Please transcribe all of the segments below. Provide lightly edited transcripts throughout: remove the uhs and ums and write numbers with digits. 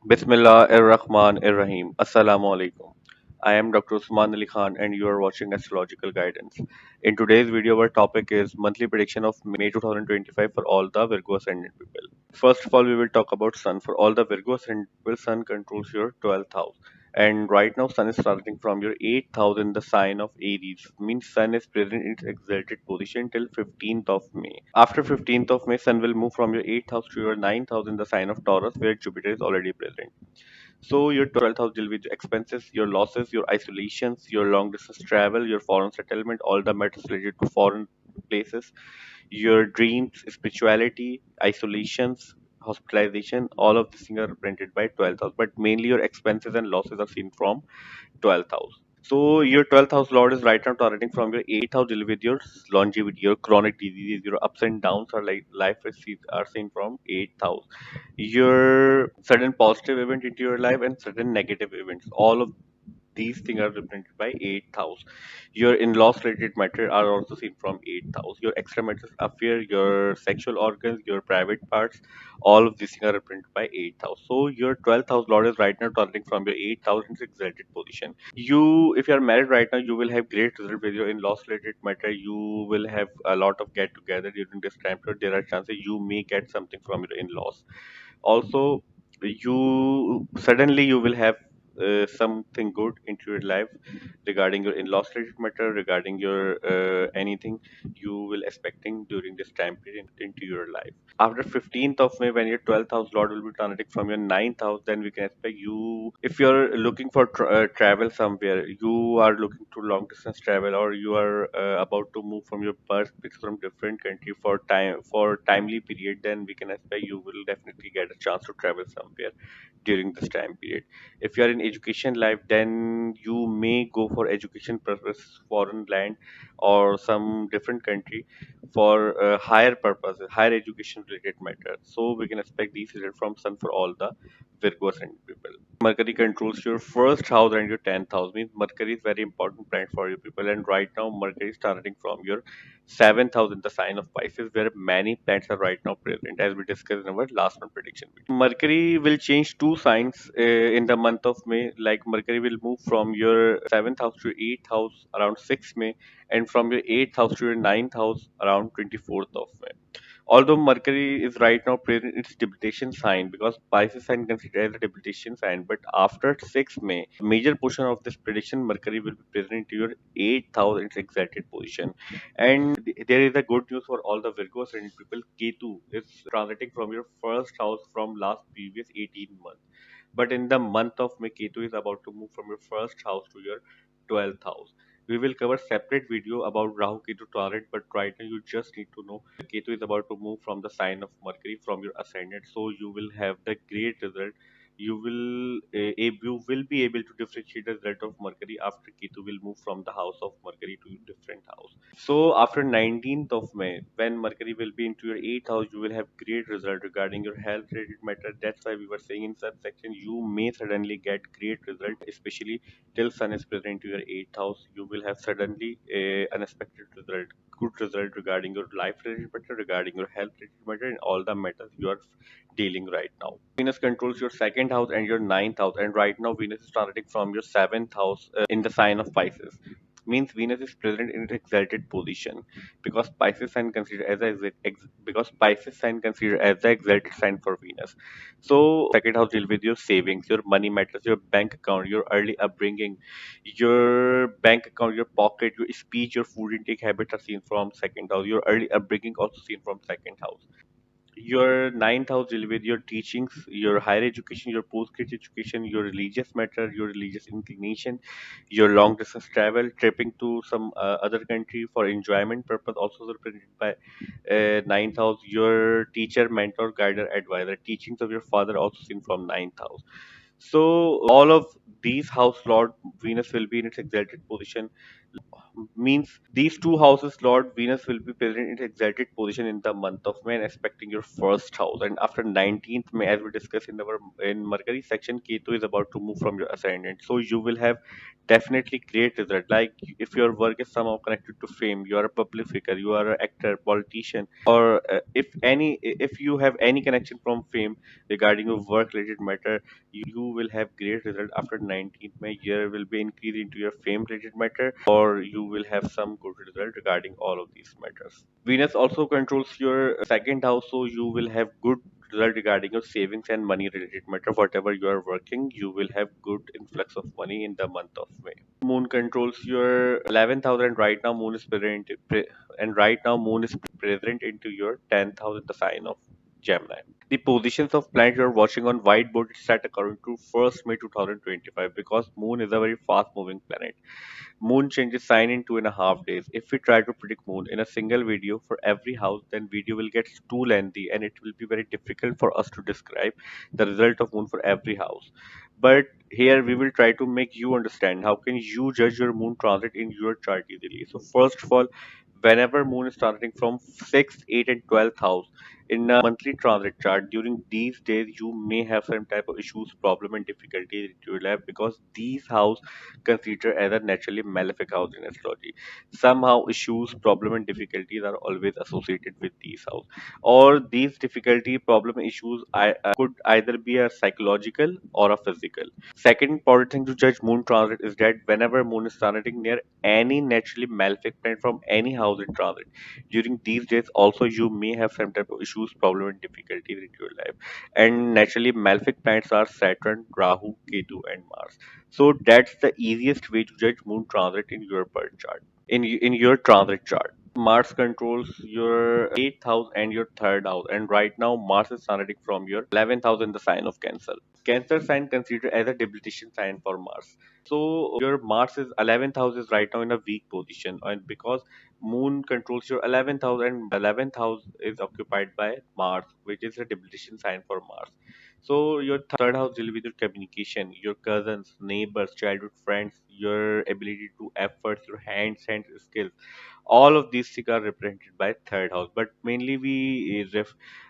Bismillah ar-Rahman ar-Rahim. Assalamu alaikum. I am Dr. Usman Ali Khan and you are watching Astrological Guidance. In today's video, our topic is monthly prediction of May 2025 for all the Virgo Ascendant people. First of all, we will talk about Sun. For all the Virgo Ascendant people, Sun controls your 12th house. And right now, Sun is starting from your 8th house in the sign of Aries. Means Sun is present in its exalted position till 15th of May. After 15th of May, Sun will move from your 8th house to your 9th house in the sign of Taurus, where Jupiter is already present. So your 12th house deal with your expenses, your losses, your isolations, your long distance travel, your foreign settlement, all the matters related to foreign places, your dreams, spirituality, isolations, hospitalization, all of these things are represented by 12th house. But mainly your expenses and losses are seen from 12th house. So your 12th house lord is right now targeting from your 8th house deal with your longevity, your chronic diseases, your ups and downs are like life are seen from 8th house. Your sudden positive event into your life and sudden negative events. All of these things are represented by 8th house. Your in-laws related matter are also seen from 8th house. Your extramarital affair, your sexual organs, your private parts, all of these things are represented by 8th house. So your 12th house lord is right now turning from your 8th house into exalted position. You, if you are married right now, you will have great result with your in-laws related matter. You will have a lot of get together during this time period. There are chances you may get something from your in-laws. Also, you will have something good into your life regarding your in-laws related matter, regarding your anything you will expecting during this time period into your life. After 15th of May, when your 12th house lord will be transiting from your 9th house, then we can expect you, if you're looking for travel somewhere, you are looking to long distance travel, or you are about to move from your birthplace from different country for timely period, then we can expect you will definitely get a chance to travel somewhere during this time period. If you are in education life, then you may go for education purpose, foreign land or some different country for higher purposes, higher education related matter. So we can expect these results from Sun for all the Virgo ascendant people. Mercury controls your first house and your 10th house. Means Mercury is very important planet for you people. And right now, Mercury is starting from your 7th house in the sign of Pisces, where many planets are right now present, as we discussed in our last one prediction video. Mercury will change two signs in the month of May. Like Mercury will move from your 7th house to your 8th house around 6th May, and from your 8th house to your 9th house around 24th of May. Although Mercury is right now present in its debilitation sign, because Pisces sign considered as a debilitation sign, but after 6th May, major portion of this prediction, Mercury will be present into your 8th house in its exalted position. And there is a good news for all the Virgos and people. Ketu is transiting from your first house from last previous 18 months. But in the month of May, Ketu is about to move from your first house to your 12th house. We will cover separate video about Rahu Ketu transit, but right now you just need to know Ketu is about to move from the sign of Mercury from your ascendant, so you will have the great result. You will be able to differentiate the result of Mercury after Ketu will move from the house of Mercury to different house. So after 19th of May, when Mercury will be into your 8th house, you will have great result regarding your health related matter. That's why we were saying in such section you may suddenly get great result, especially till Sun is present to your 8th house. You will have suddenly a unexpected result, good result regarding your life related matter, regarding your health related matter, and all the matters you are dealing right now. Venus controls your second house and your ninth house, and right now Venus is transiting from your seventh house in the sign of Pisces. Means Venus is present in its exalted position, because Pisces sign considered as because Pisces sign considered as the exalted sign for Venus. So second house deal with your savings, your money matters, your bank account, your early upbringing, your bank account, your pocket, your speech, your food intake habits are seen from second house. Your early upbringing also seen from second house. Your ninth house deal with your teachings, your higher education, your postgraduate education, your religious matter, your religious inclination, your long distance travel, tripping to some other country for enjoyment purpose, also represented by ninth house. Your teacher, mentor, guider, advisor, teachings of your father also seen from ninth house. So all of these house lord Venus will be in its exalted position, means these two houses lord Venus will be present in its exalted position in the month of May and expecting your first house. And after 19th May, as we discussed in our in Mercury section, Ketu is about to move from your ascendant, so you will have definitely great result. Like if your work is somehow connected to fame, you are a public figure, you are an actor, politician, or if you have any connection from fame regarding your work related matter, you will have great result after 19th May. Year will be increased into your fame related matter, or you will have some good result regarding all of these matters. Venus also controls your second house, so you will have good result regarding your savings and money related matter. Whatever you are working, you will have good influx of money in the month of May. Moon controls your 11th house, and right now Moon is present into your 10th house in the sign of Gemini. The positions of planets you're watching on whiteboard is set according to 1st May 2025, because Moon is a very fast moving planet. Moon changes sign in 2.5 days. If we try to predict Moon in a single video for every house, then video will get too lengthy and it will be very difficult for us to describe the result of Moon for every house. But here we will try to make you understand how can you judge your Moon transit in your chart easily. So first of all, whenever Moon is transiting from 6th, 8th and 12th house in a monthly transit chart, during these days you may have some type of issues, problem and difficulty in your life, because these house considered as a naturally malefic house in astrology. Somehow issues, problem and difficulties are always associated with these house, or these difficulty, problem, issues could either be a psychological or a physical. Second important thing to judge Moon transit is that whenever Moon is transiting near any naturally malefic planet from any house in transit, during these days also you may have some type of issues, problem and difficulties in your life. And naturally malefic planets are Saturn, Rahu, Ketu and Mars. So that's the easiest way to judge Moon transit in your birth chart. In your transit chart, Mars controls your 8th house and your 3rd house, and right now Mars is transiting from your 11th house in the sign of Cancer. Cancer sign considered as a debilitation sign for Mars. So your Mars is 11th house is right now in a weak position, and because Moon controls your 11th house and 11th house is occupied by Mars, which is a debilitation sign for Mars. So your 3rd house deals with your communication, your cousins, neighbors, childhood friends, your ability to efforts, your hands and skills. All of these things are represented by 3rd house, but mainly we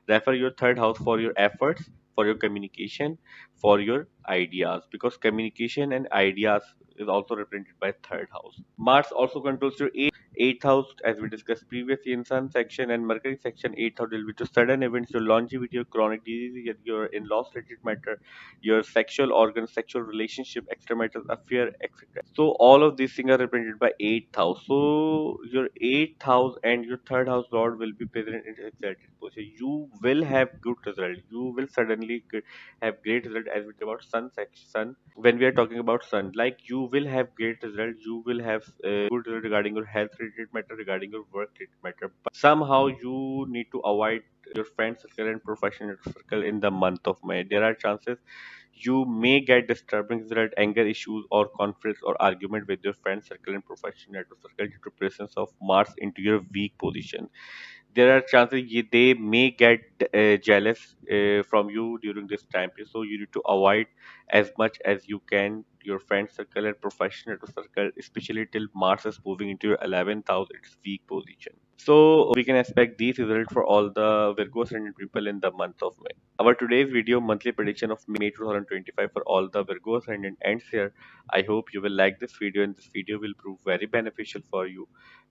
refer your 3rd house for your efforts, for your communication, for your ideas, because communication and ideas is also represented by 3rd house. Mars also controls your 8th house, as we discussed previously in Sun section and Mercury section. 8th house will be to sudden events, your longevity, your chronic disease, your in-laws related matter, your sexual organs, sexual relationship, extramarital affair, etc. So all of these things are represented by 8th house. So your 8th house and your 3rd house lord will be present in exalted position. You will have good result. You will suddenly have great result, as we talk about sun. When we are talking about sun, like you will have great result. You will have good result regarding your health related matter, regarding your work related matter. But somehow you need to avoid your friend circle and professional circle in the month of May. There are chances you may get disturbing result, anger issues, or conflicts or argument with your friend circle and professional network circle due to presence of Mars into your weak position. There are chances they may get jealous from you during this time period, so you need to avoid as much as you can your friend circle and professional circle, especially till Mars is moving into your 11th house, its weak position. So we can expect these results for all the Virgo ascendant people in the month of May. Our today's video monthly prediction of May 2025 for all the Virgo ascendant ends here. I hope you will like this video, and this video will prove very beneficial for you.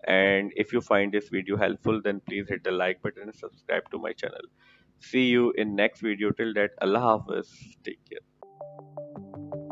And if you find this video helpful, then please hit the like button and subscribe to my channel. See you in next video. Till that, Allah Hafiz. Take care.